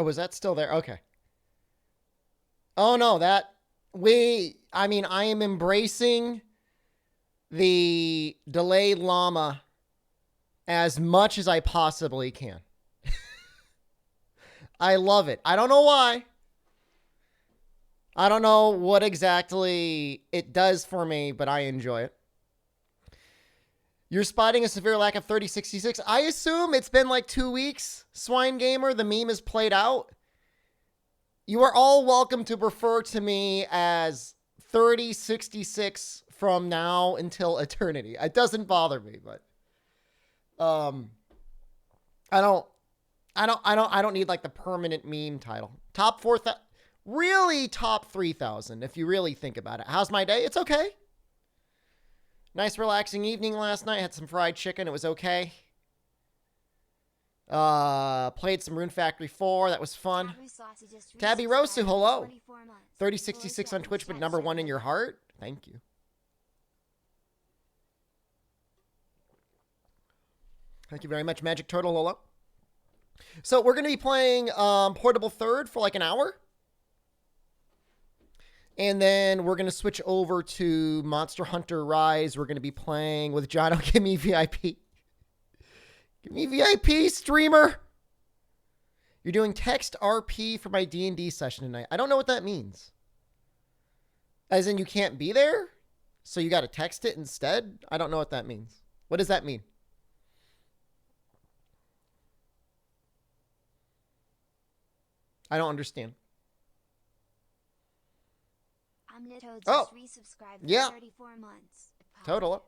Oh, was that still there? Okay. Oh, no, I mean, I am embracing the delayed llama as much as I possibly can. I love it. I don't know why. I don't know what exactly it does for me, but I enjoy it. You're spotting a severe lack of 3066. I assume it's been like 2 weeks, Swine Gamer. The meme is played out. You are all welcome to refer to me as 3066 from now until eternity. It doesn't bother me, but I don't need like the permanent meme title. Top 4,000, really top 3,000 if you really think about it. How's my day? It's okay. Nice relaxing evening last night. Had some fried chicken. It was okay. Played some Rune Factory 4. That was fun. Tabby Rosu, hello. 3066 on Twitch, but #1 in your heart. Thank you. Thank you very much, Magic Turtle, hello. So we're going to be playing Portable Third for like an hour. And then we're going to switch over to Monster Hunter Rise. We're going to be playing with Jono. Give me VIP. Give me VIP, streamer. You're doing text RP for my D&D session tonight. I don't know what that means. As in you can't be there? So you got to text it instead? I don't know what that means. What does that mean? I don't understand. Oh, yeah. 34 months. Total.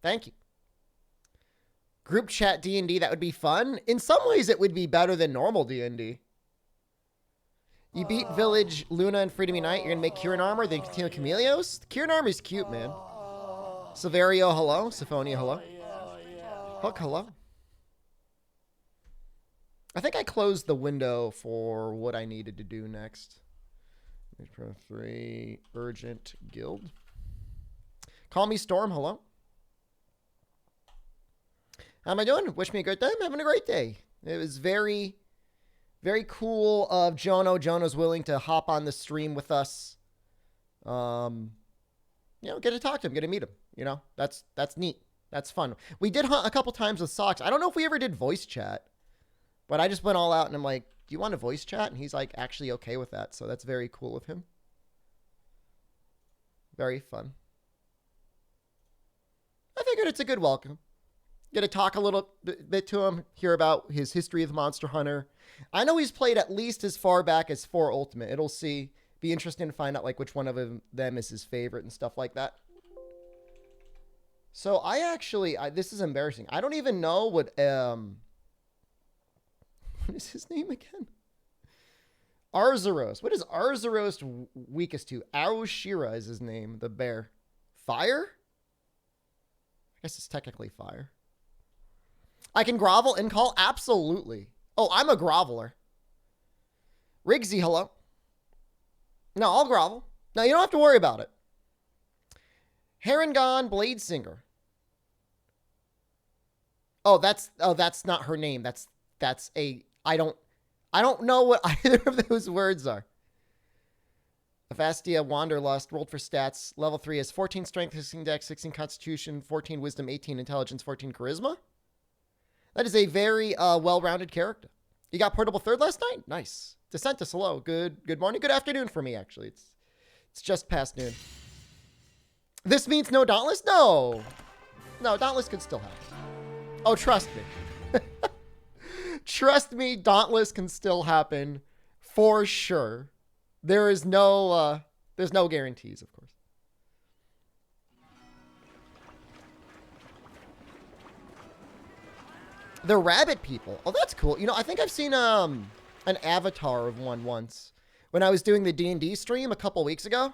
Thank you. Group chat D&D, that would be fun. In some ways, it would be better than normal D&D. You beat Village, Luna, and Freedom Unite. You're going to make Kieran armor, then continue Chameleos. Kieran armor is cute, man. Severio, hello. Syphonia, hello. Hook, hello. I think I closed the window for what I needed to do next. Pro 3, Urgent Guild. Call me Storm, hello. How am I doing? Wish me a good day. I'm having a great day. It was very, very cool of Jono. Jono's willing to hop on the stream with us. You know, get to talk to him, get to meet him. You know, that's neat. That's fun. We did hunt a couple times with Socks. I don't know if we ever did voice chat. But I just went all out and I'm like, do you want a voice chat? And he's like actually okay with that. So that's very cool of him. Very fun. I figured it's a good welcome. Get to talk a little bit to him, hear about his history of Monster Hunter. I know he's played at least as far back as 4 Ultimate. It'll be interesting to find out like which one of them is his favorite and stuff like that. So this is embarrassing. I don't even know what is his name again? Arzuros. What is Arzuros weakest to? Aoshira is his name, the bear. Fire? I guess it's technically fire. I can grovel and call? Absolutely. Oh, I'm a groveler. Rigsy, hello. No, I'll grovel. No, you don't have to worry about it. Harangon Bladesinger. Oh, that's not her name. That's a... I don't know what either of those words are. Avastia Wanderlust rolled for stats. Level 3 has 14 strength, 16 dex, 16 constitution, 14 wisdom, 18 intelligence, 14 charisma. That is a very well-rounded character. You got Portable Third last night? Nice. Descentus, hello. Good morning. Good afternoon for me, actually. It's just past noon. This means no Dauntless? No. No, Dauntless could still happen. Oh, trust me. Trust me, Dauntless can still happen for sure. There's no guarantees, of course. The rabbit people. Oh, that's cool. You know, I think I've seen an avatar of one once when I was doing the D&D stream a couple weeks ago.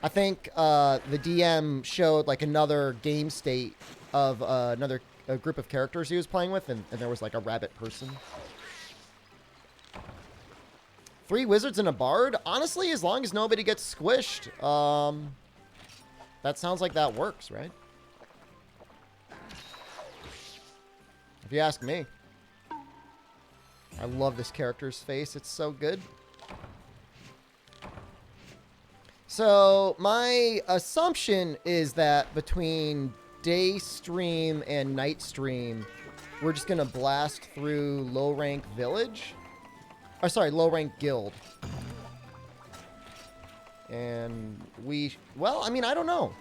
I think the DM showed like another game state of another group of characters he was playing with, and there was like a rabbit person. 3 wizards and a bard? Honestly, as long as nobody gets squished, that sounds like that works, right? if you ask me. I love this character's face. It's so good. So my assumption is that between day stream and night stream, we're just going to blast through low rank village. Or sorry, low rank guild. And well, I mean, I don't know.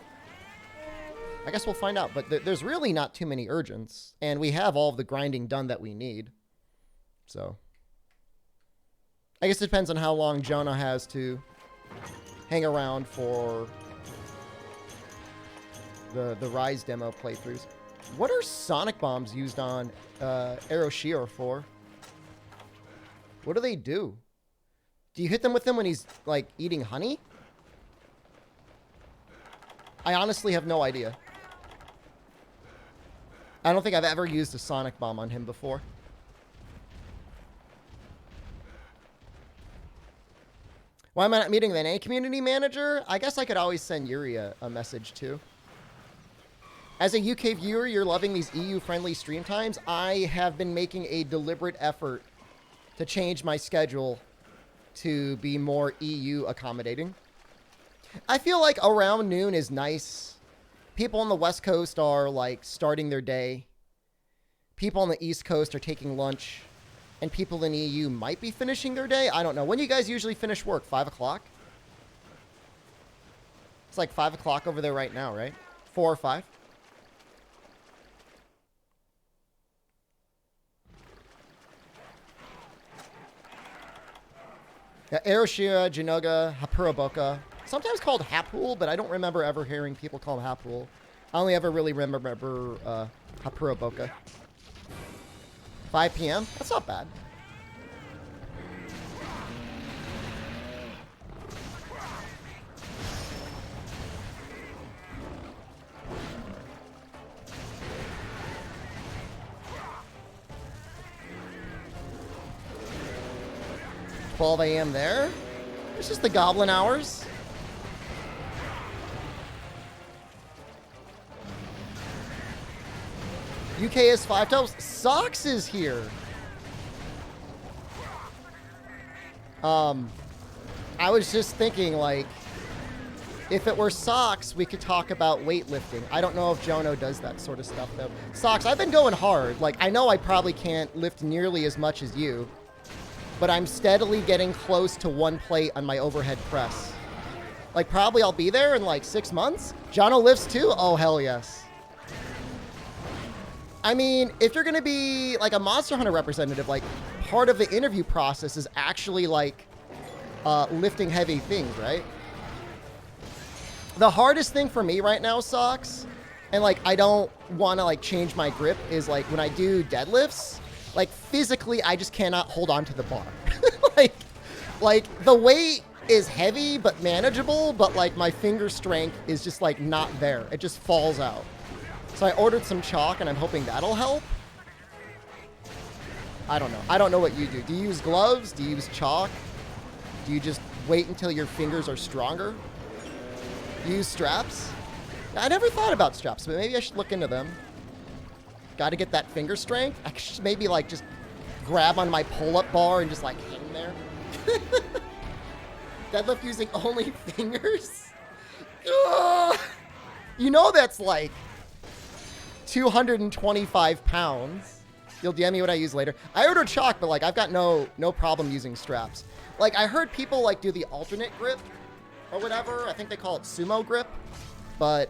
I guess we'll find out. But there's really not too many urgents. And we have all of the grinding done that we need. So I guess it depends on how long Jonah has to hang around for the Rise demo playthroughs. What are sonic bombs used on Aeroshir for? What do they do? Do you hit them with them when he's, like, eating honey? I honestly have no idea. I don't think I've ever used a sonic bomb on him before. Why am I not meeting the NA community manager? I guess I could always send Yuri a message too. As a UK viewer, you're loving these EU-friendly stream times. I have been making a deliberate effort to change my schedule to be more EU accommodating. I feel like around noon is nice. People on the West Coast are like starting their day. People on the East Coast are taking lunch. And people in EU might be finishing their day. I don't know. When do you guys usually finish work? 5 o'clock? It's like 5 o'clock over there right now, right? 4 or 5? Yeah, Aeroshira, Jinoga, Hapuraboka. Sometimes called Hapul, but I don't remember ever hearing people call him Hapul. I only ever really remember Hapuraboka. 5 p.m.? That's not bad. $12 a.m. there. It's just the goblin hours. UK is 5-12. Sox is here. I was just thinking, like, if it were Sox, we could talk about weightlifting. I don't know if Jono does that sort of stuff, though. Sox, I've been going hard. Like, I know I probably can't lift nearly as much as you, but I'm steadily getting close to 1 plate on my overhead press. Like, probably I'll be there in, like, 6 months. Jono lifts, too? Oh, hell yes. I mean, if you're going to be, like, a Monster Hunter representative, like, part of the interview process is actually, like, lifting heavy things, right? The hardest thing for me right now, Socks, and, like, I don't want to, like, change my grip, is, like, when I do deadlifts, like, physically, I just cannot hold on to the bar. like, the weight is heavy but manageable, but, like, my finger strength is just, like, not there. It just falls out. So I ordered some chalk, and I'm hoping that'll help. I don't know. I don't know what you do. Do you use gloves? Do you use chalk? Do you just wait until your fingers are stronger? Do you use straps? I never thought about straps, but maybe I should look into them. Got to get that finger strength. I should maybe, like, just grab on my pull-up bar and just, like, hang there. Deadlift using only fingers? Ugh. You know that's, like, 225 pounds. You'll DM me what I use later. I ordered chalk, but, like, I've got no problem using straps. Like, I heard people, like, do the alternate grip or whatever. I think they call it sumo grip. But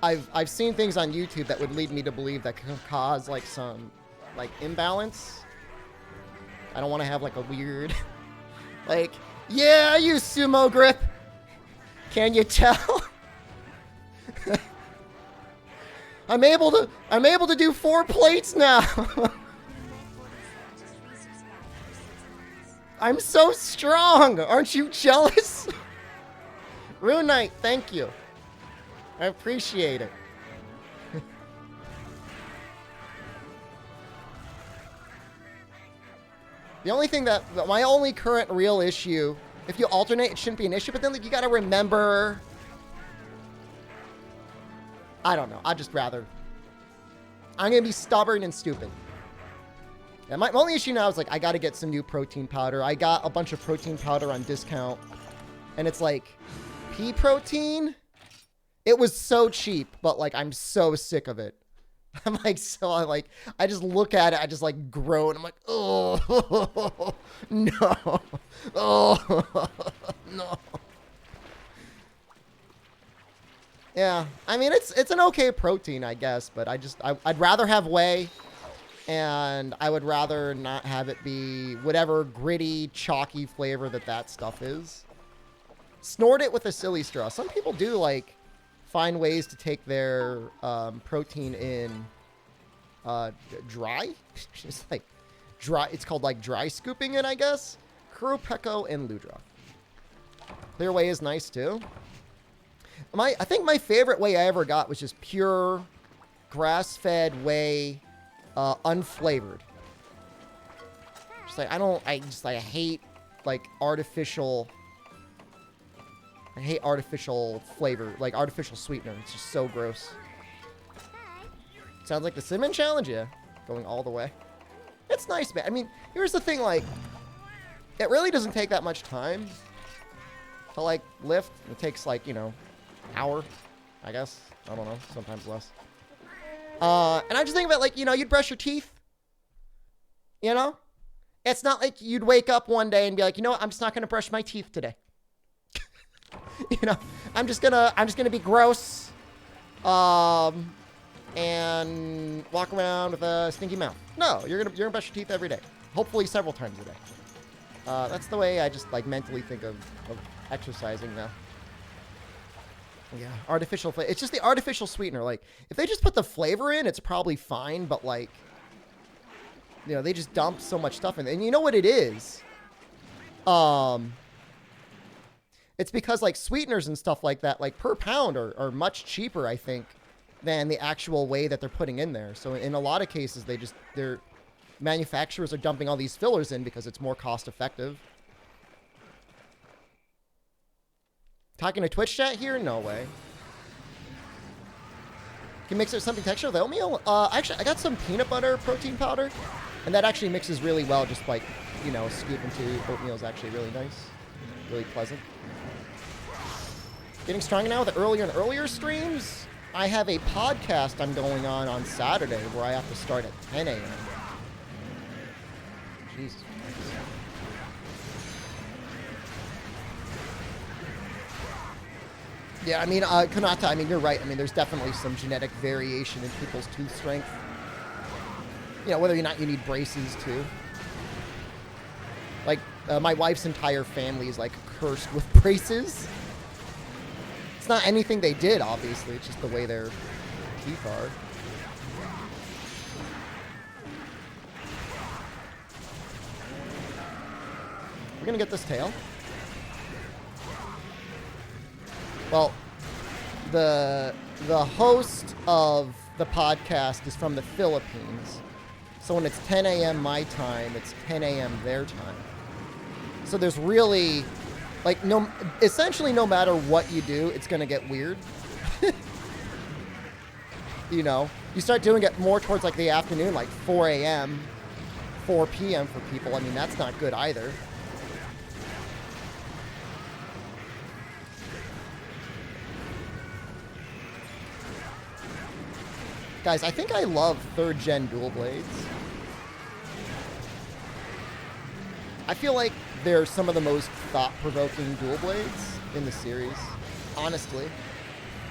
I've seen things on YouTube that would lead me to believe that could cause, like, some, like, imbalance. I don't want to have, like, a weird, like, yeah, I use sumo grip. Can you tell? I'm able to do 4 plates now. I'm so strong. Aren't you jealous? Rune Knight, thank you. I appreciate it. The only thing my only current real issue, if you alternate, it shouldn't be an issue, but then, like, you gotta remember, I don't know. I'd just rather I'm going to be stubborn and stupid. Yeah, my only issue now is, like, I got to get some new protein powder. I got a bunch of protein powder on discount. And it's like, pea protein? It was so cheap, but, like, I'm so sick of it. I'm like, I just look at it, I just, like, groan. I'm like, oh, no. Oh, no. Yeah, I mean, it's an okay protein, I guess, but I'd rather have whey, and I would rather not have it be whatever gritty, chalky flavor that stuff is. Snort it with a silly straw. Some people do, like, find ways to take their protein in dry. Just like dry. It's called like dry scooping it, I guess. Kuro, Peko, and Ludra. Clear whey is nice too. I think my favorite whey I ever got was just pure grass-fed whey, unflavored. Just like I hate like artificial. I hate artificial flavor, like artificial sweetener. It's just so gross. Sounds like the cinnamon challenge, yeah. Going all the way. It's nice, man. I mean, here's the thing, like, it really doesn't take that much time to, like, lift. It takes, like, you know, hour, I guess. I don't know. Sometimes less. And I just think about, like, you know, you'd brush your teeth. You know? It's not like you'd wake up one day and be like, you know what? I'm just not going to brush my teeth today. You know, I'm just gonna be gross, and walk around with a stinky mouth. No, you're gonna brush your teeth every day, hopefully several times a day. That's the way I just like mentally think of exercising now. Yeah, artificial flavor. It's just the artificial sweetener. Like, if they just put the flavor in, it's probably fine. But like, you know, they just dump so much stuff in, and you know what it is. It's because, like, sweeteners and stuff like that, like, per pound are much cheaper, I think, than the actual whey that they're putting in there. So in a lot of cases, their manufacturers are dumping all these fillers in because it's more cost effective. Talking to Twitch chat here? No way. Can mix it with something texture with oatmeal? Actually, I got some peanut butter protein powder, and that actually mixes really well. Just like, you know, a scoop into oatmeal is actually really nice. Really pleasant. Getting stronger now with earlier and earlier streams. I have a podcast I'm going on Saturday where I have to start at 10 a.m. Jesus Christ. Yeah, I mean, Kanata, I mean, you're right. I mean, there's definitely some genetic variation in people's tooth strength. You know, whether or not you need braces, too. Like, my wife's entire family is, like, cursed with braces. It's not anything they did, obviously. It's just the way their teeth are. We're gonna get this tail. Well, the host of the podcast is from the Philippines. So when it's 10 a.m. my time, it's 10 a.m. their time. So there's really, like, essentially no matter what you do, it's going to get weird. You know, you start doing it more towards, like, the afternoon, like 4 a.m., 4 p.m. for people. I mean, that's not good either. Guys, I think I love 3rd gen dual blades. I feel like they're some of the most thought-provoking dual blades in the series, honestly.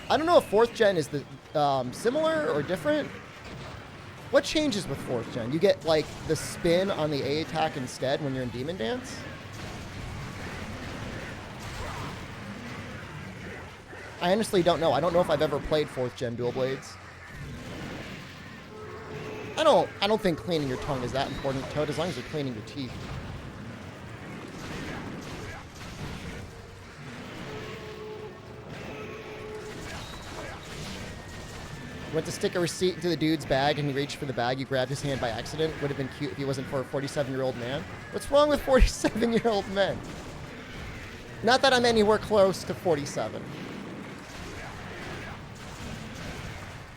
I don't know if 4th gen is the similar or different. What changes with 4th gen? You get, like, the spin on the A attack instead when you're in Demon Dance? I honestly don't know. I don't know if I've ever played 4th gen dual blades. I don't think cleaning your tongue is that important, Toad, as long as you're cleaning your teeth. Went to stick a receipt into the dude's bag and he reached for the bag. You grabbed his hand by accident. Would have been cute if he wasn't for a 47-year-old man. What's wrong with 47-year-old men? Not that I'm anywhere close to 47.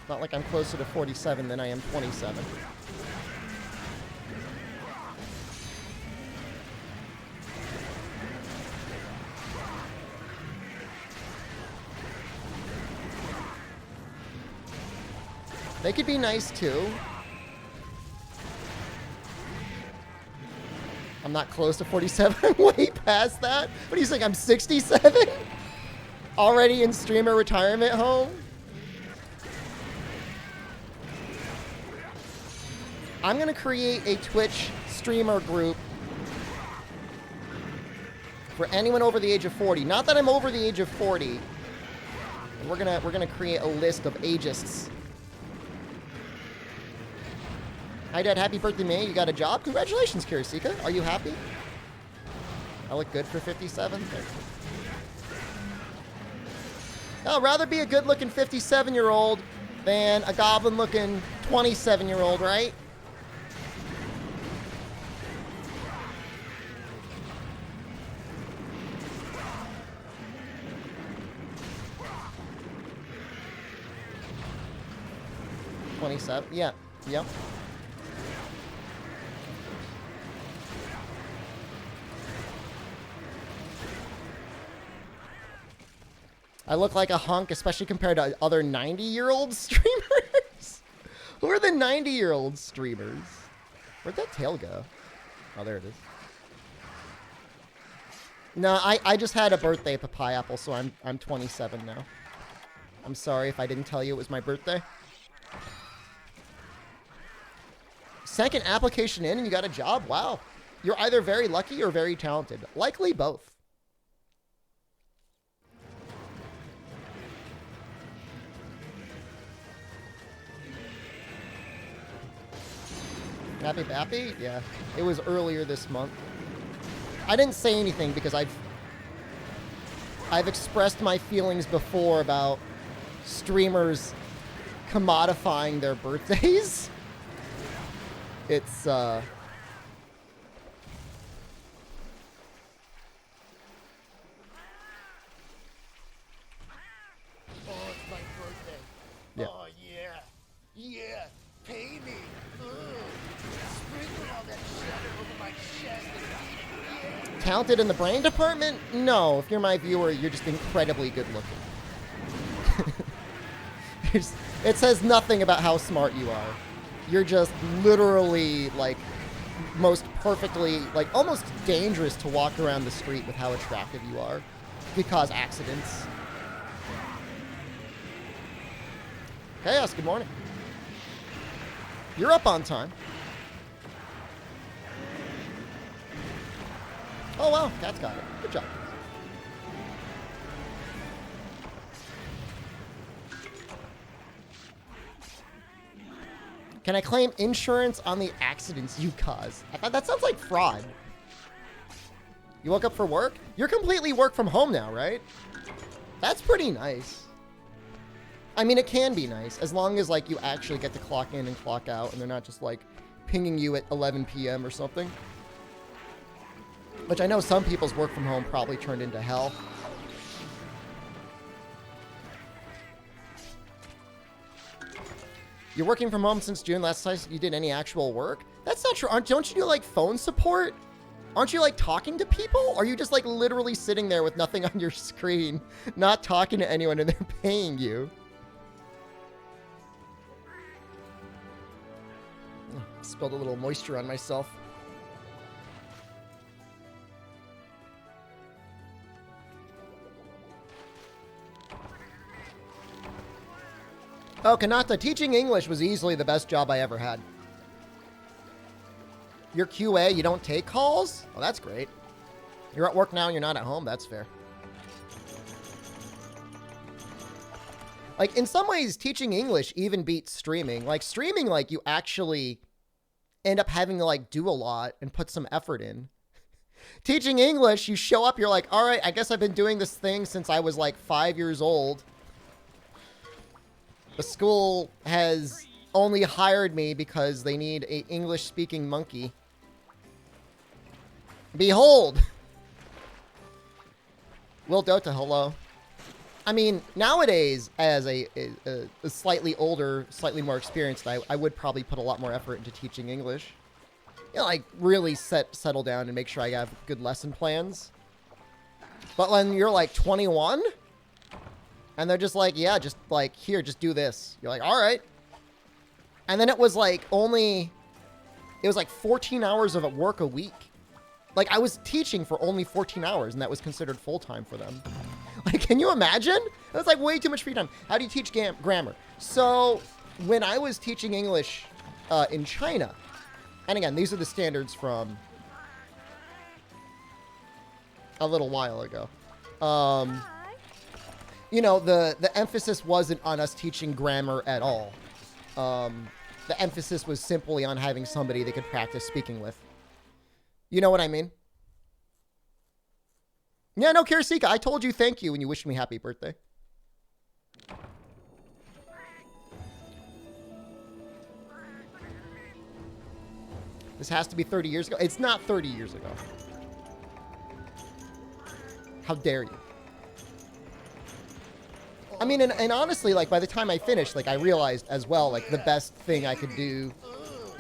Not like I'm closer to 47 than I am 27. They could be nice too. I'm not close to 47. I'm way past that. What do you think? I'm 67? Already in streamer retirement home? I'm going to create a Twitch streamer group for anyone over the age of 40. Not that I'm over the age of 40. We're gonna create a list of ageists. Hi, Dad. Happy birthday, May. You got a job? Congratulations, Kirisika. Are you happy? I look good for 57? I'd rather be a good-looking 57-year-old than a goblin-looking 27-year-old, right? Yeah. Yep. I look like a hunk, especially compared to other 90-year-old streamers. Who are the 90-year-old streamers? Where'd that tail go? Oh, there it is. No, I just had a birthday papaya apple, so I'm 27 now. I'm sorry if I didn't tell you it was my birthday. Second application in and you got a job? Wow. You're either very lucky or very talented. Likely both. Happy Bappy? Yeah. It was earlier this month. I didn't say anything because I've expressed my feelings before about streamers commodifying their birthdays. It's, Oh, it's my birthday. Yeah. Oh, yeah. Yeah. Pay me. Sprinkle all that cheddar over my chest and yeah. Talented in the brain department? No. If you're my viewer, you're just incredibly good looking. It says nothing about how smart you are. You're just literally, like, most perfectly, like, almost dangerous to walk around the street with how attractive you are. You could cause accidents. Chaos, good morning. You're up on time. Oh, wow, Cat's got it. Good job. Can I claim insurance on the accidents you cause? I thought that sounds like fraud. You woke up for work? You're completely work from home now, right? That's pretty nice. I mean, it can be nice as long as like you actually get to clock in and clock out and they're not just like pinging you at 11 p.m. or something. Which I know some people's work from home probably turned into hell. You're working from home since June. Last time you did any actual work? That's not true. Don't you do like phone support? Aren't you like talking to people? Or are you just like literally sitting there with nothing on your screen, not talking to anyone and they're paying you? Spilled a little moisture on myself. Oh, Kanata, teaching English was easily the best job I ever had. You're QA, you don't take calls? Oh, that's great. You're at work now and you're not at home? That's fair. Like, in some ways, teaching English even beats streaming. Like, streaming, like, you actually end up having to, like, do a lot and put some effort in. Teaching English, you show up, you're like, all right, I guess I've been doing this thing since I was, like, 5 years old. The school has only hired me because they need an English-speaking monkey. Behold! Will Dota, hello. I mean, nowadays, as a slightly older, slightly more experienced, I would probably put a lot more effort into teaching English. You know, like really settle down and make sure I have good lesson plans. But when you're like 21, and they're just like, yeah, just like, here, just do this. You're like, all right. And then it was like it was like 14 hours of work a week. Like, I was teaching for only 14 hours, and that was considered full-time for them. Like, can you imagine? It was like way too much free time. How do you teach grammar? So, when I was teaching English in China, and again, these are the standards from a little while ago. You know, the emphasis wasn't on us teaching grammar at all. The emphasis was simply on having somebody they could practice speaking with. You know what I mean? Yeah, no, Kirasika, I told you thank you when you wished me happy birthday. This has to be 30 years ago. It's not 30 years ago. How dare you? I mean, and honestly, like, by the time I finished, like, I realized as well, like, the best thing I could do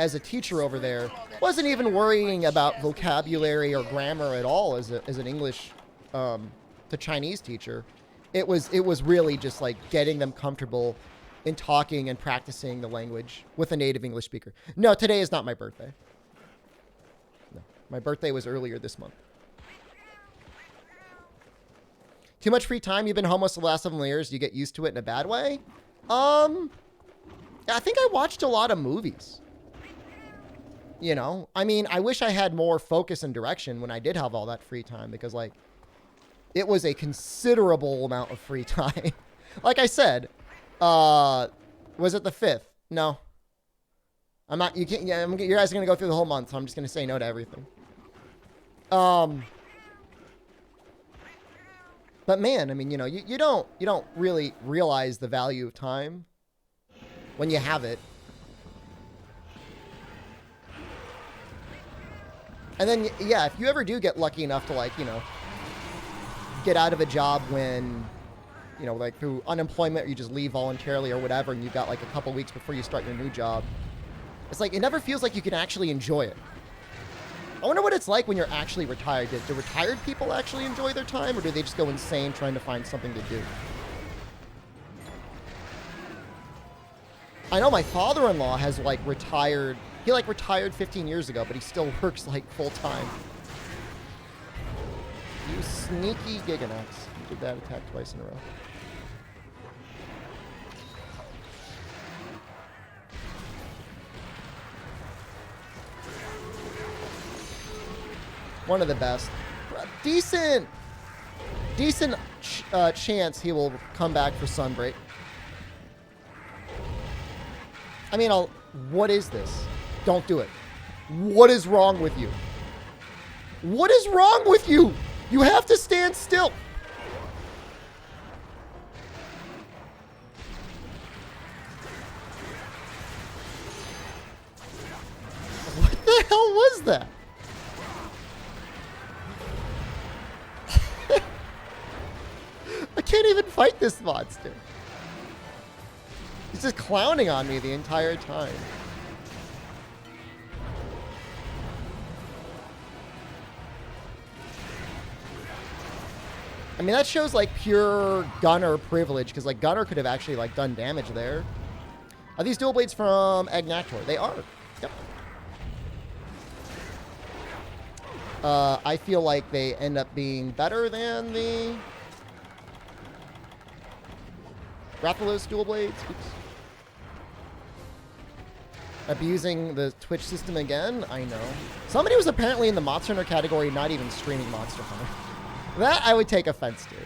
as a teacher over there wasn't even worrying about vocabulary or grammar at all as an English to Chinese teacher. It was really just like getting them comfortable in talking and practicing the language with a native English speaker. No, today is not my birthday. No, my birthday was earlier this month. Too much free time? You've been homeless the last 7 years. You get used to it in a bad way? I think I watched a lot of movies. You know, I mean, I wish I had more focus and direction when I did have all that free time, because, like, it was a considerable amount of free time. Like I said, was it the 5th? No. I'm not, you can't, yeah, you guys are going to go through the whole month, so I'm just going to say no to everything. But man, I mean, you know, you don't really realize the value of time when you have it. And then, yeah, if you ever do get lucky enough to, like, you know, get out of a job when, you know, like through unemployment, or you just leave voluntarily or whatever, and you've got like a couple weeks before you start your new job, it's like, it never feels like you can actually enjoy it. I wonder what it's like when you're actually retired. Do retired people actually enjoy their time, or do they just go insane trying to find something to do? I know my father-in-law has, like, retired. He, like, retired 15 years ago, but he still works, like, full-time. You sneaky Giganuts. You did that attack twice in a row. One of the best. Decent chance he will come back for Sunbreak. I mean, what is this? Don't do it. What is wrong with you? What is wrong with you? You have to stand still. What the hell was that? I can't even fight this monster. He's just clowning on me the entire time. I mean, that shows, like, pure gunner privilege, because, like, gunner could have actually, like, done damage there. Are these dual blades from Agnactor? They are. Yep. I feel like they end up being better than the Rathalos dual blades. Oops. Abusing the Twitch system again? I know. Somebody was apparently in the Monster Hunter category not even streaming Monster Hunter. That I would take offense to.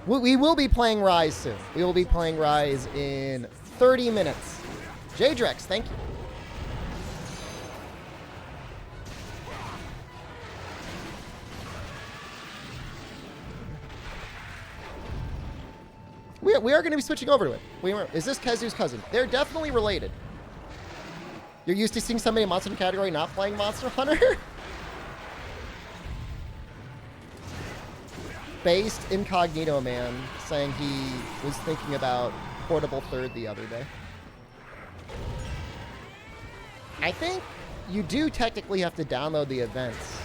We will be playing Rise soon. We will be playing Rise in 30 minutes. J-Drex, thank you. We are going to be switching over to it. Is this Kazu's cousin? They're definitely related. You're used to seeing somebody in Monster Hunter category not playing Monster Hunter? Based Incognito Man saying he was thinking about Portable Third the other day. I think you do technically have to download the events.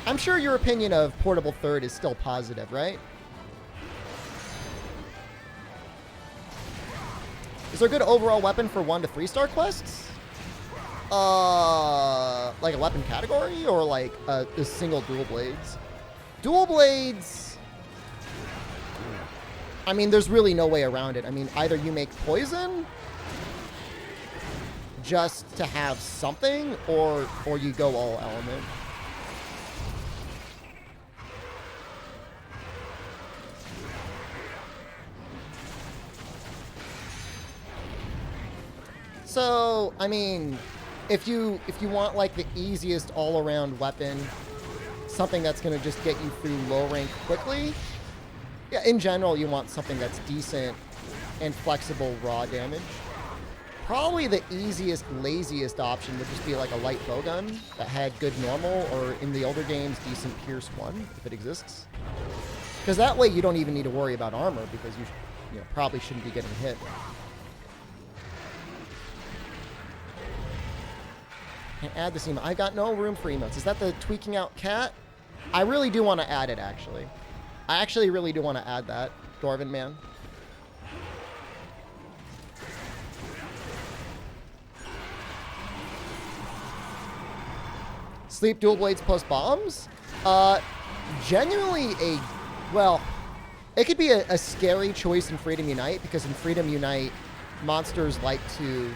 I'm sure your opinion of Portable Third is still positive, right? Is there a good overall weapon for 1 to 3 star quests? Like a weapon category or like a single dual blades? Dual blades, I mean, there's really no way around it. I mean, either you make poison just to have something, or you go all element. So, I mean, if you want like the easiest all-around weapon, something that's going to just get you through low rank quickly, yeah, in general, you want something that's decent and flexible raw damage. Probably the easiest, laziest option would just be like a light bowgun that had good normal, or in the older games, decent Pierce 1, if it exists. Because that way you don't even need to worry about armor, because you probably shouldn't be getting hit. Can't add this emote. I got no room for emotes. Is that the tweaking out cat? I really do want to add it, actually. I actually really do want to add that, Dwarven Man. Sleep dual blades plus bombs? Genuinely well, it could be a scary choice in Freedom Unite, because in Freedom Unite, monsters like to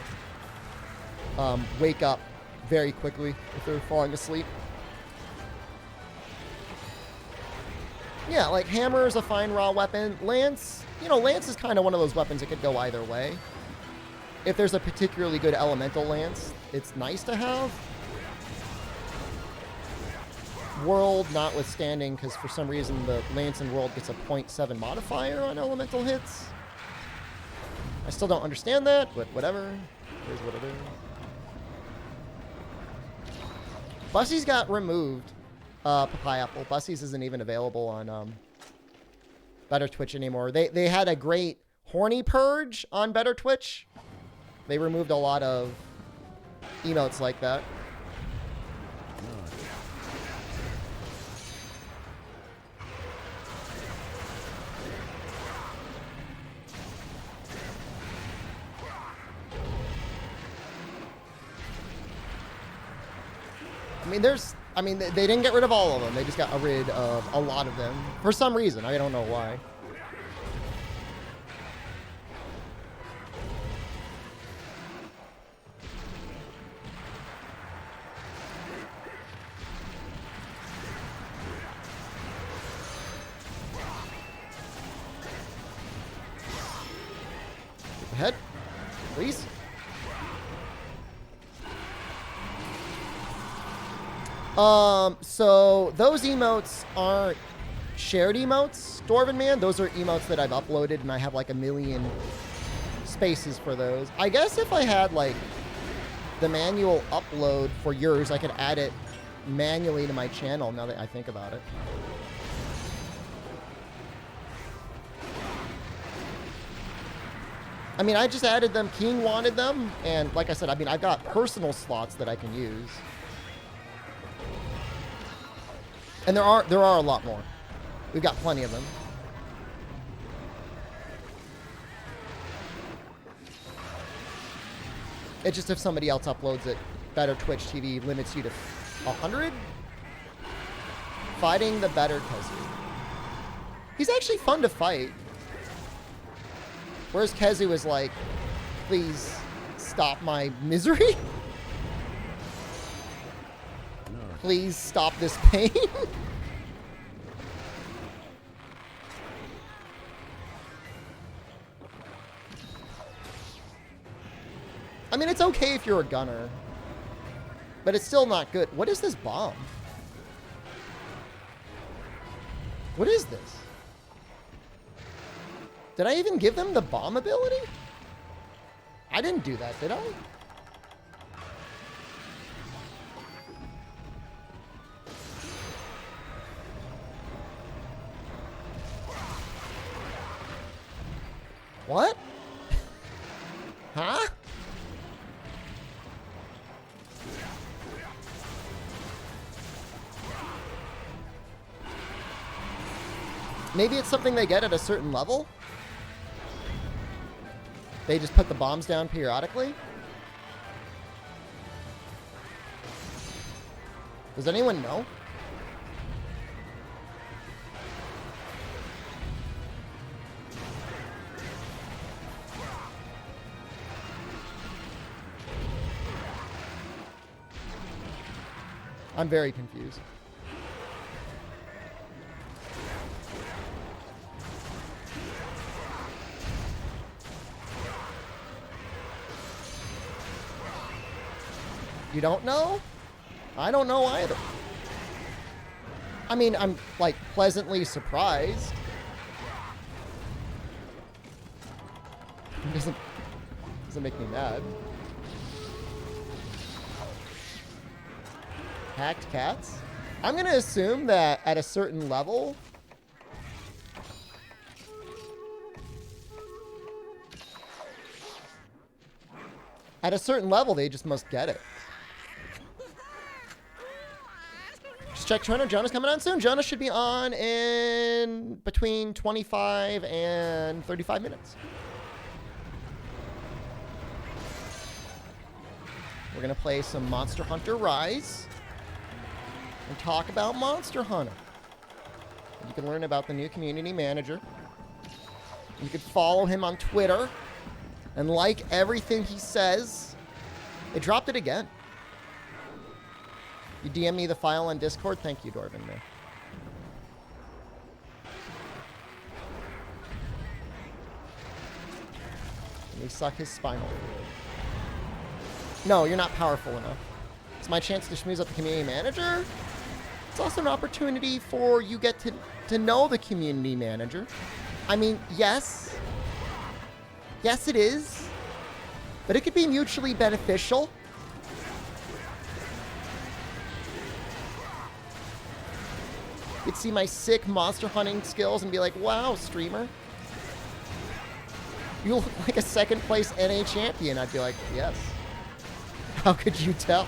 wake up very quickly if they're falling asleep. Yeah, like hammer is a fine raw weapon. Lance, Lance is kind of one of those weapons that could go either way. If there's a particularly good elemental lance, it's nice to have. World notwithstanding, because for some reason the lance in World gets a 0.7 modifier on elemental hits. I still don't understand that, but whatever. It is what it is. Bussy's got removed. Papaya Apple. Bussy's isn't even available on Better Twitch anymore. They had a great horny purge on Better Twitch. They removed a lot of emotes like that. I mean, they didn't get rid of all of them. They just got rid of a lot of them. For some reason. I don't know why. Ahead, please. So those emotes aren't shared emotes, Dwarven Man. Those are emotes that I've uploaded, and I have like a million spaces for those. I guess if I had like the manual upload for yours, I could add it manually to my channel, now that I think about it. I mean, I just added them. King wanted them, and like I said, I mean, I've got personal slots that I can use. And there are a lot more. We've got plenty of them. It's just if somebody else uploads it, Better Twitch TV limits you to 100? Fighting the better Kezu. He's actually fun to fight. Whereas Kezu is like, please stop my misery. Please stop this pain. I mean, it's okay if you're a gunner, but it's still not good. What is this bomb? What is this? Did I even give them the bomb ability? I didn't do that, did I? What? Huh? Maybe it's something they get at a certain level? They just put the bombs down periodically? Does anyone know? I'm very confused. You don't know? I don't know either. I mean, I'm, like, pleasantly surprised. It doesn't make me mad. Hacked cats? I'm gonna assume that at a certain level... At a certain level, they just must get it. Just check Twitter. Jonah's coming on soon. Jonah should be on in between 25 and 35 minutes. We're going to play some Monster Hunter Rise and talk about Monster Hunter. You can learn about the new community manager. You can follow him on Twitter and like everything he says. They dropped it again. You DM me the file on Discord. Thank you, Dorvin. There. Let me suck his spinal fluid. No, you're not powerful enough. It's my chance to schmooze up the community manager. It's also an opportunity for you get to know the community manager. I mean, yes. Yes, it is. But it could be mutually beneficial. You'd see my sick monster hunting skills and be like, wow, streamer. You look like a second place NA champion. I'd be like, yes. How could you tell?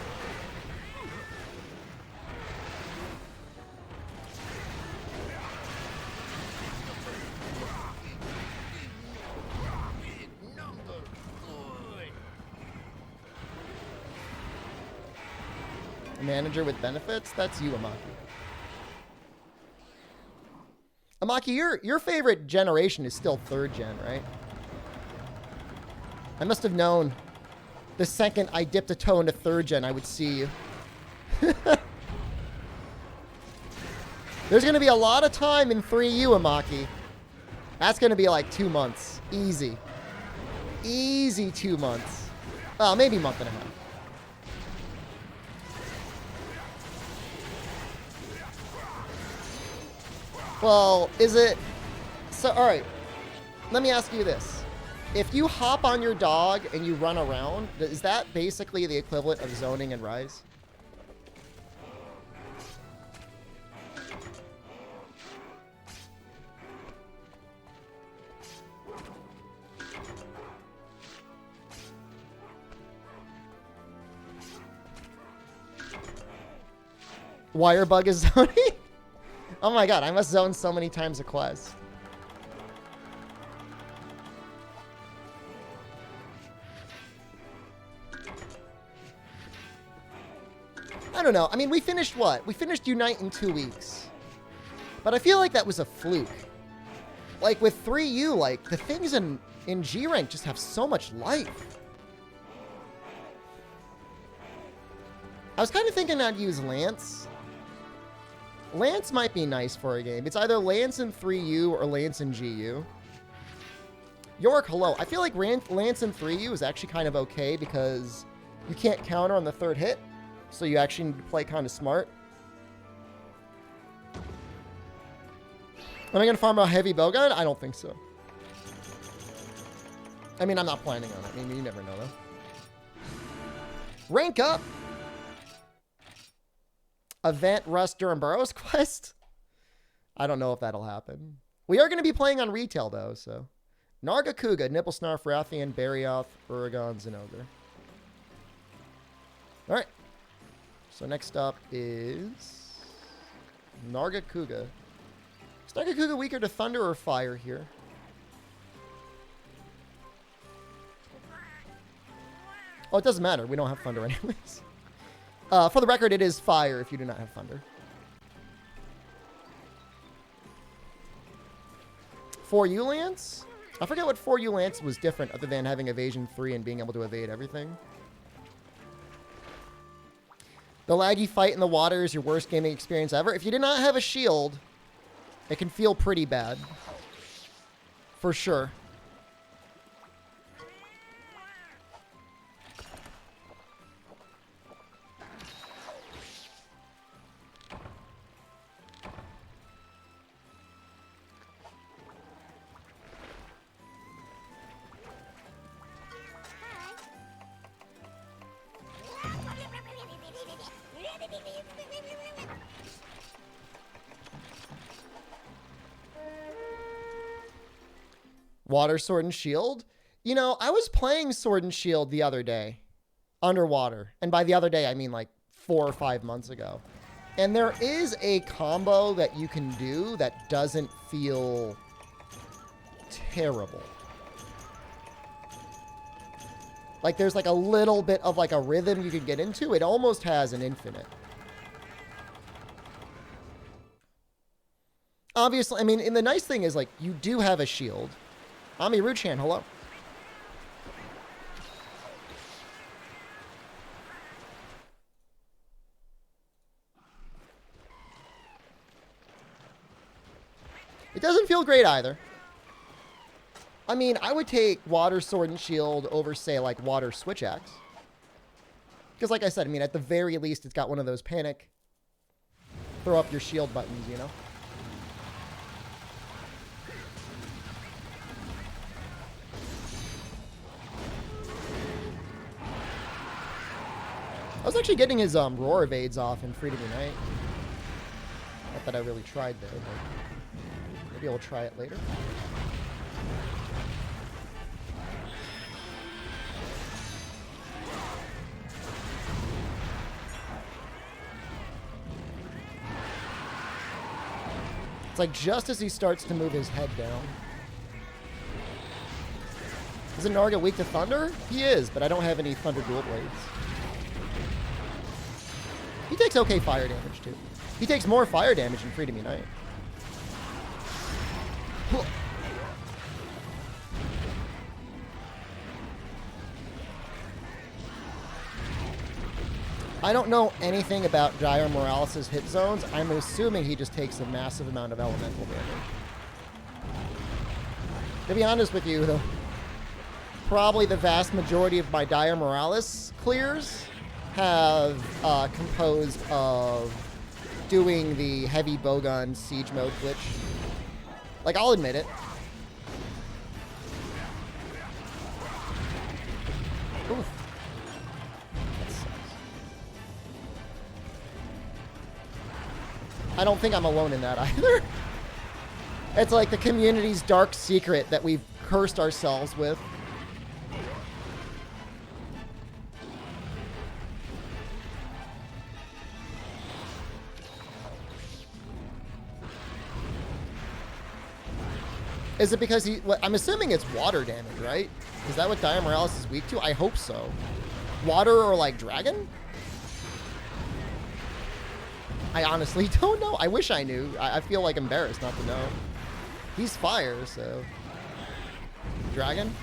A manager with benefits? That's you, Amaki. Amaki, your favorite generation is still 3rd gen, right? I must have known the second I dipped a toe into 3rd gen, I would see you. There's going to be a lot of time in 3U, Amaki. That's going to be like 2 months. Easy. Easy 2 months. Oh, maybe a month and a half. Well, is it... So, alright. Let me ask you this. If you hop on your dog and you run around, is that basically the equivalent of zoning and Rise? Wirebug is zoning? Oh my god, I must zone so many times a quest. I don't know. I mean, we finished what? We finished Unite in 2 weeks. But I feel like that was a fluke. Like, with 3U, like, the things in G rank just have so much life. I was kind of thinking I'd use Lance. Lance might be nice for a game. It's either Lance in 3U or Lance in GU. York, hello. I feel like Lance in 3U is actually kind of okay because you can't counter on the 3rd hit. So you actually need to play kind of smart. Am I going to farm a heavy bowgun? I don't think so. I mean, I'm not planning on it. I mean, you never know, though. Rank up! Event Rust Durham Burrows quest? I don't know if that'll happen. We are going to be playing on retail, though, so. Narga Kuga, Nibblesnarf, Rathian, Barioth, Uragon, Zinogre. Alright. So next up is Narga Kuga. Is Narga Kuga weaker to Thunder or Fire here? Oh, it doesn't matter. We don't have Thunder anyways. For the record, it is Fire if you do not have Thunder. 4U Lance? I forget what 4U Lance was different other than having Evasion 3 and being able to evade everything. The laggy fight in the water is your worst gaming experience ever. If you did not have a shield, it can feel pretty bad. For sure. Water, Sword, and Shield? You know, I was playing Sword and Shield the other day. Underwater. And by the other day, I mean like 4 or 5 months ago. And there is a combo that you can do that doesn't feel terrible. Like there's like a little bit of like a rhythm you can get into. It almost has an infinite. Obviously, I mean, and the nice thing is like you do have a shield. Ami Ruchan, hello. It doesn't feel great either. I mean, I would take Water, Sword, and Shield over, say, like, Water Switch Axe. Because, like I said, I mean, at the very least, it's got one of those panic, throw up your shield buttons, you know? I was actually getting his roar evades off in Freedom Unite. Not that I really tried there, but maybe I'll try it later. It's like just as he starts to move his head down. Isn't Narga weak to Thunder? He is, but I don't have any Thunder Dual Blades. He takes okay fire damage, too. He takes more fire damage in Freedom Unite. I don't know anything about Dire Morales' hit zones. I'm assuming he just takes a massive amount of elemental damage. To be honest with you, though, probably the vast majority of my Dire Morales clears have composed of doing the heavy bowgun siege mode glitch. Like, I'll admit it. Oof. That sucks. I don't think I'm alone in that either. It's like the community's dark secret that we've cursed ourselves with. Is it because he... Well, I'm assuming it's water damage, right? Is that what Dire Morales is weak to? I hope so. Water or, like, dragon? I honestly don't know. I wish I knew. I feel, like, embarrassed not to know. He's fire, so... Dragon?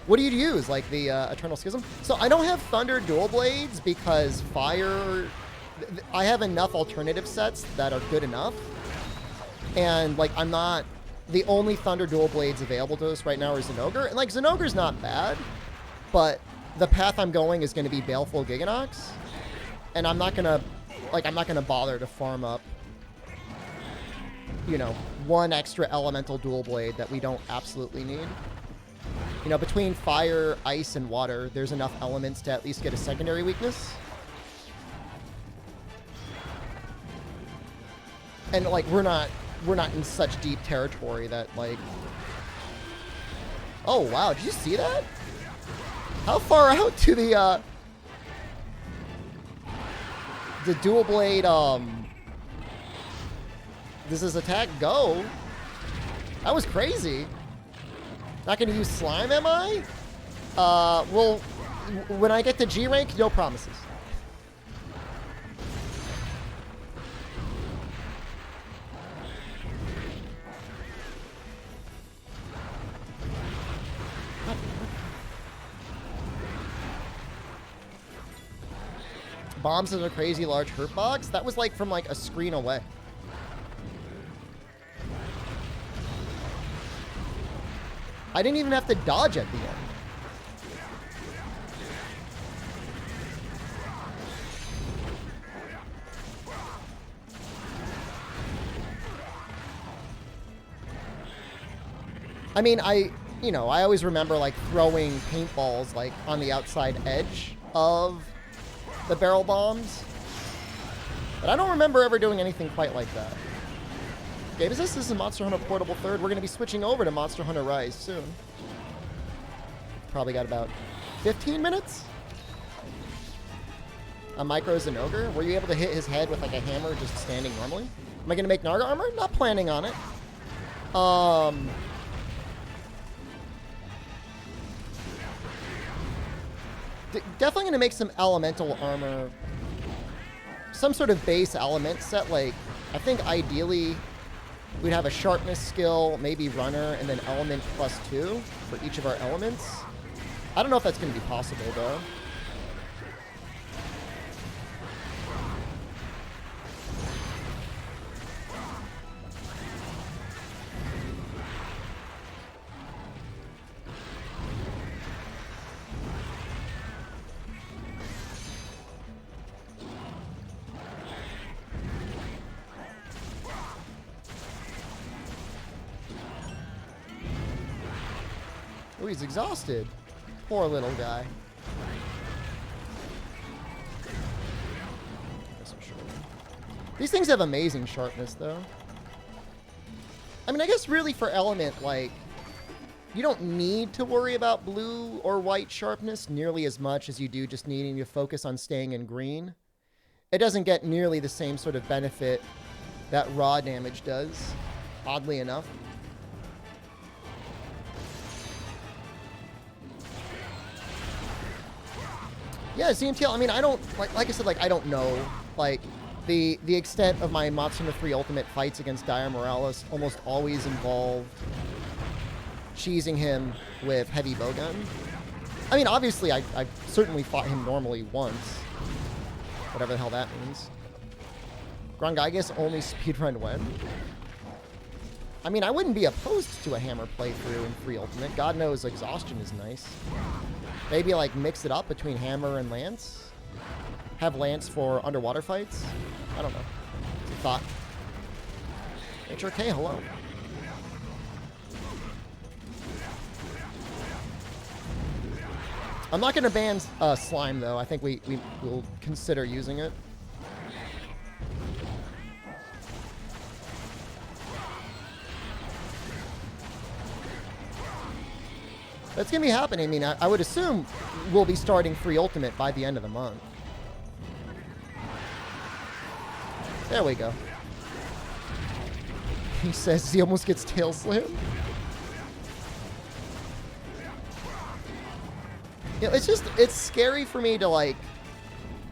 What do you use? Like, the Eternal Schism? So, I don't have Thunder Dual Blades because fire... I have enough alternative sets that are good enough. And, like, I'm not... The only Thunder Dual Blades available to us right now are Zinogre. And, like, Zinogre's not bad, but the path I'm going is going to be Baleful Giganox. And I'm not going to, like, I'm not going to bother to farm up, you know, one extra Elemental Dual Blade that we don't absolutely need. You know, between fire, ice, and water, there's enough elements to at least get a secondary weakness. And, like, we're not in such deep territory that, like... Oh, wow. Did you see that? How far out to the dual blade, does his attack go? That was crazy. Not gonna use slime, am I? Well, when I get to G rank, no promises. Bombs in a crazy large hurt box? That was like from like a screen away. I didn't even have to dodge at the end. I mean, I always remember like throwing paintballs like on the outside edge of the barrel bombs, but I don't remember ever doing anything quite like that. Game is this? This is Monster Hunter Portable 3rd. We're going to be switching over to Monster Hunter Rise soon. Probably got about 15 minutes. A Micro Zenogre. Were you able to hit his head with like a hammer just standing normally? Am I going to make Naga armor? Not planning on it. Definitely going to make some elemental armor. Some sort of base element set. Like, I think ideally we'd have a sharpness skill, maybe runner, and then element +2 for each of our elements. I don't know if that's going to be possible, though. Oh, he's exhausted. Poor little guy. These things have amazing sharpness, though. I mean, I guess really for element, like, you don't need to worry about blue or white sharpness nearly as much as you do just needing to focus on staying in green. It doesn't get nearly the same sort of benefit that raw damage does, oddly enough. Yeah, ZMTL, I mean, I don't, like I said, like, I don't know, like, the extent of my Monster Hunter 3 Ultimate fights against Dire Morales almost always involved cheesing him with heavy bowgun. I mean, obviously, I've certainly fought him normally once, whatever the hell that means. Grongigus only speedrun when? I mean, I wouldn't be opposed to a hammer playthrough in 3 Ultimate. God knows exhaustion is nice. Maybe, like, mix it up between Hammer and Lance? Have Lance for underwater fights? I don't know. It's a thought. HRK, hello. I'm not going to ban Slime, though. I think we will consider using it. That's going to be happening. I mean, I would assume we'll be starting 3 Ultimate by the end of the month. There we go. He says he almost gets tail slammed. You know, it's scary for me to, like,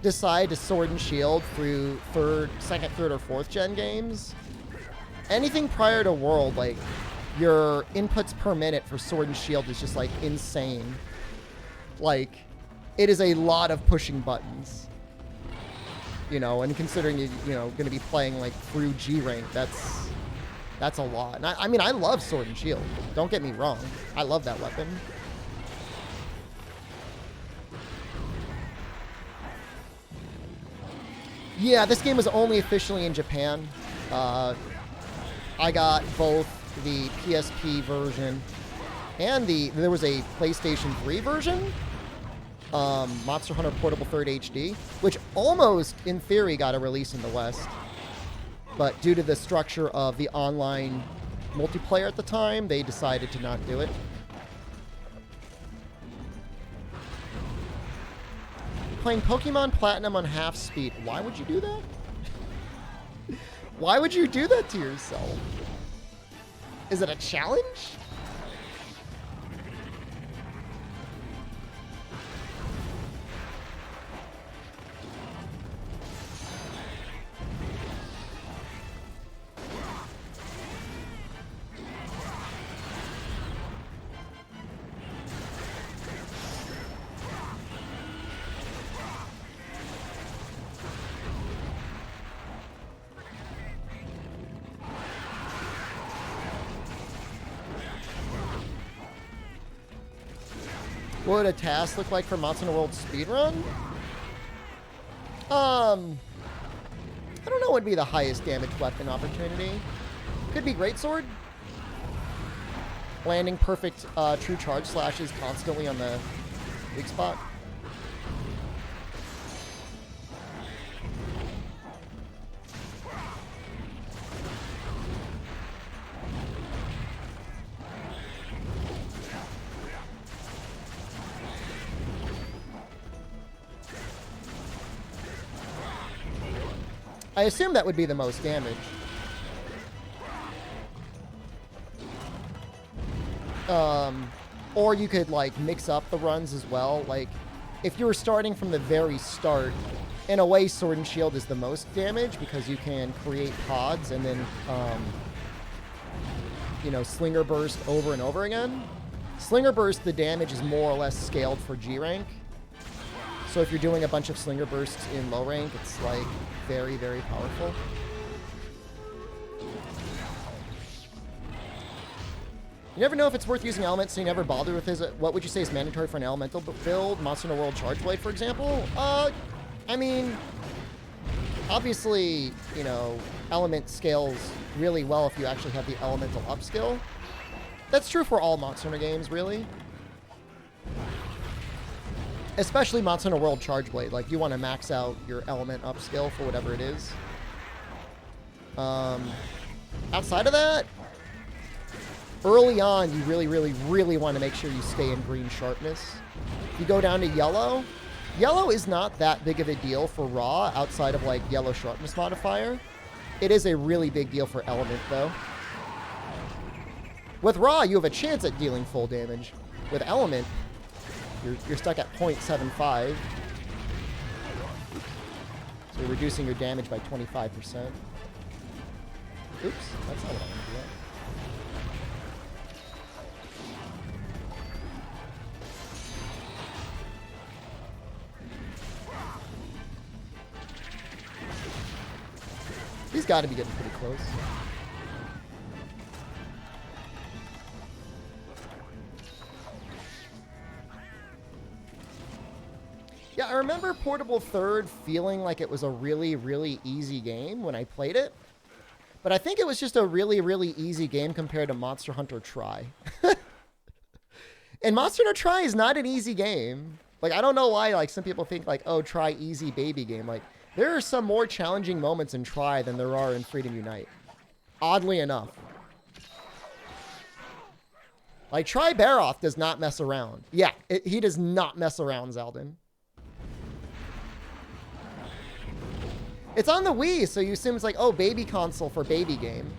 decide to Sword and Shield through second, third, or fourth gen games. Anything prior to World, like, your inputs per minute for Sword and Shield is just, like, insane. Like, it is a lot of pushing buttons. You know, and considering you know, going to be playing, like, through G rank, that's a lot. And I mean, I love Sword and Shield. Don't get me wrong. I love that weapon. Yeah, this game was only officially in Japan. I got both the PSP version And there was a PlayStation 3 version, Monster Hunter Portable 3rd HD, which almost, in theory, got a release in the West. But due to the structure of the online multiplayer at the time, they decided to not do it. Playing Pokemon Platinum on half speed. Why would you do that? Why would you do that to yourself? Is it a challenge? What would a task look like for Monster Hunter World speedrun? I don't know what would be the highest damage weapon opportunity. Could be Greatsword. Landing perfect true charge slashes constantly on the weak spot. I assume that would be the most damage. Or you could, like, mix up the runs as well. Like, if you were starting from the very start, in a way, Sword and Shield is the most damage because you can create pods and then, you know, Slinger Burst over and over again. Slinger Burst, the damage is more or less scaled for G rank. So if you're doing a bunch of Slinger Bursts in low rank, it's, like, very, very powerful. You never know if it's worth using elements, so you never bother with his. What would you say is mandatory for an elemental build? Monster Hunter World Charge Blade, for example? I mean, obviously, you know, element scales really well if you actually have the elemental upskill. That's true for all Monster Hunter games, really. Especially Monster Hunter World Charge Blade. Like, you want to max out your element upskill for whatever it is. Outside of that, early on, you really, really, really want to make sure you stay in green sharpness. If you go down to yellow, yellow is not that big of a deal for raw outside of, like, yellow sharpness modifier. It is a really big deal for element, though. With raw, you have a chance at dealing full damage. With element, you're stuck at 0.75. So you're reducing your damage by 25%. Oops, that's not what I want to do. He's got to be getting pretty close. Yeah, I remember Portable 3rd feeling like it was a really, really easy game when I played it. But I think it was just a really, really easy game compared to Monster Hunter Tri. And Monster Hunter Tri is not an easy game. Like, I don't know why, like, some people think, like, oh, Tri easy baby game. Like, there are some more challenging moments in Tri than there are in Freedom Unite. Oddly enough. Like, Tri Baroth does not mess around. Yeah, he does not mess around, Zeldin. It's on the Wii, so you assume it's like, oh, baby console for baby game.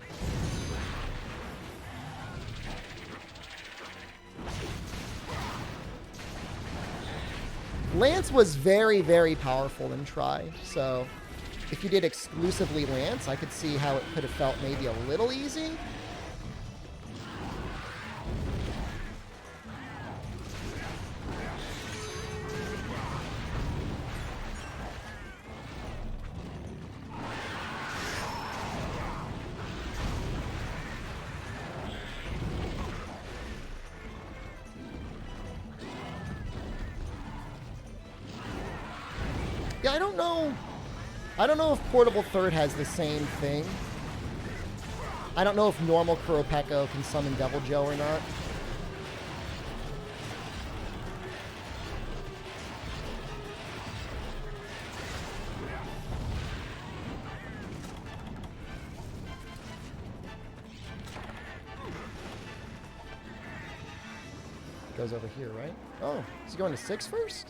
Lance was very, very powerful in Tri, so if you did exclusively Lance, I could see how it could have felt maybe a little easy. Yeah, I don't know. I don't know if Portable 3rd has the same thing. I don't know if normal Kuropeko can summon Devil Joe or not. goes over here, right? Oh, is he going to 6 first?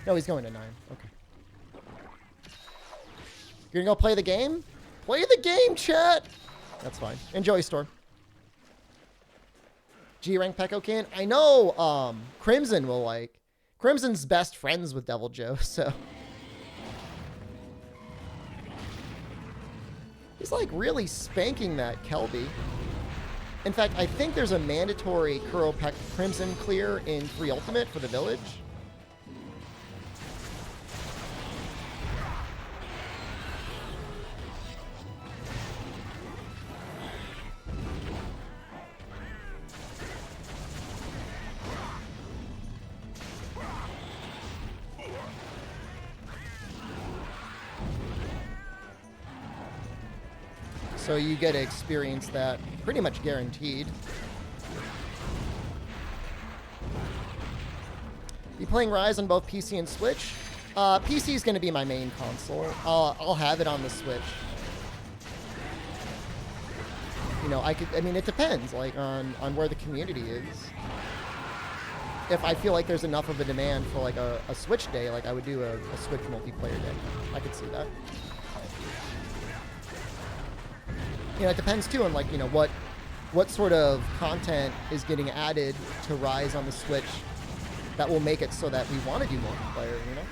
No, he's going to 9. Okay. You're gonna go play the game? Play the game, chat! That's fine. Enjoy, Storm. G-Rank Pekko can. I know Crimson will like. Crimson's best friends with Devil Joe, so. He's like really spanking that Kelby. In fact, I think there's a mandatory Kuro Pek Crimson clear in Free Ultimate for the village. So you get to experience that pretty much guaranteed. You playing Rise on both PC and Switch? PC is going to be my main console. I'll have it on the Switch. You know, I mean, it depends, like, on where the community is. If I feel like there's enough of a demand for, like, a Switch day, like, I would do a Switch multiplayer day. I could see that. You know, it depends too on, like, you know, what sort of content is getting added to Rise on the Switch that will make it so that we want to do multiplayer, you know?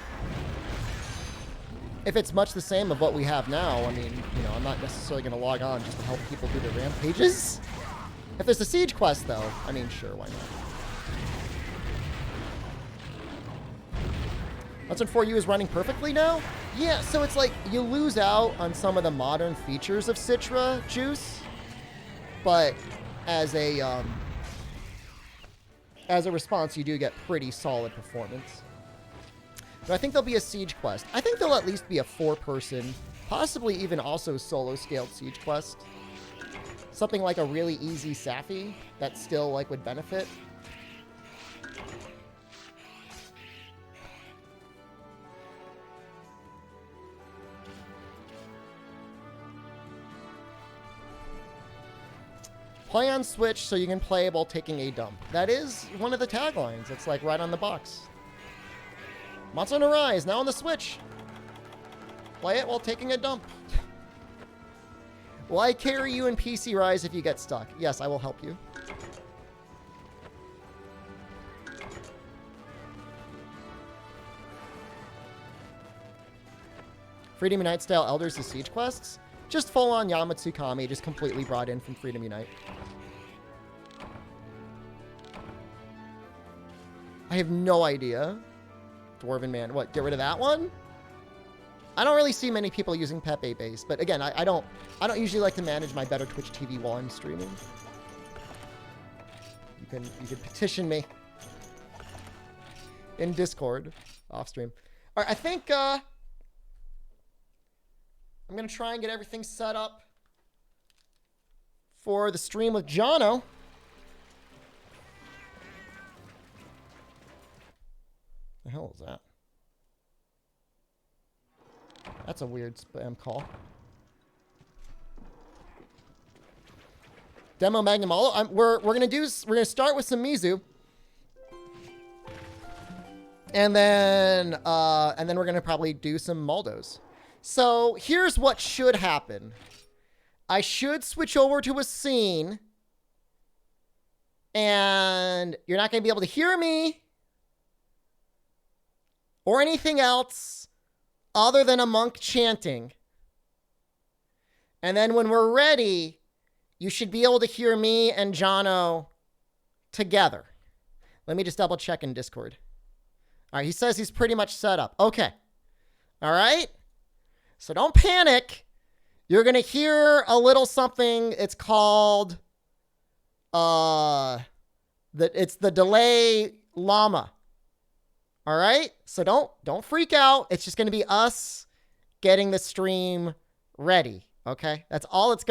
If it's much the same of what we have now, I mean, you know, I'm not necessarily going to log on just to help people do their rampages. If there's a siege quest, though, I mean, sure, why not? Lesson 4U is running perfectly now? Yeah, so it's like you lose out on some of the modern features of Citra Juice, but as a response, you do get pretty solid performance. But I think there'll be a siege quest. I think there'll at least be a 4-person, possibly even also solo-scaled siege quest. Something like a really easy Safi that still like would benefit. Play on Switch so you can play while taking a dump. That is one of the taglines. It's like right on the box. Monster Hunter Rise, now on the Switch. Play it while taking a dump. Will I carry you in PC Rise if you get stuck? Yes, I will help you. Freedom Unite style Elders to Siege quests? Just full on Yamatsukami, just completely brought in from Freedom Unite. I have no idea. Dwarven Man. What, get rid of that one? I don't really see many people using Pepe base, but again, I don't usually like to manage my Better Twitch TV while I'm streaming. You can petition me in Discord off stream. All right, I think I'm gonna try and get everything set up for the stream with Jono. The hell is that? That's a weird spam call. Demo Magnum Olo. We're gonna start with some Mizu, and then we're gonna probably do some Maldos. So here's what should happen. I should switch over to a scene, and you're not gonna be able to hear me or anything else other than a monk chanting. And then when we're ready, you should be able to hear me and Jono together. Let me just double check in Discord. All right, he says he's pretty much set up. Okay. All right. So don't panic. You're going to hear a little something. It's called, it's the delay llama. All right. So don't freak out. It's just going to be us getting the stream ready. Okay. That's all it's going to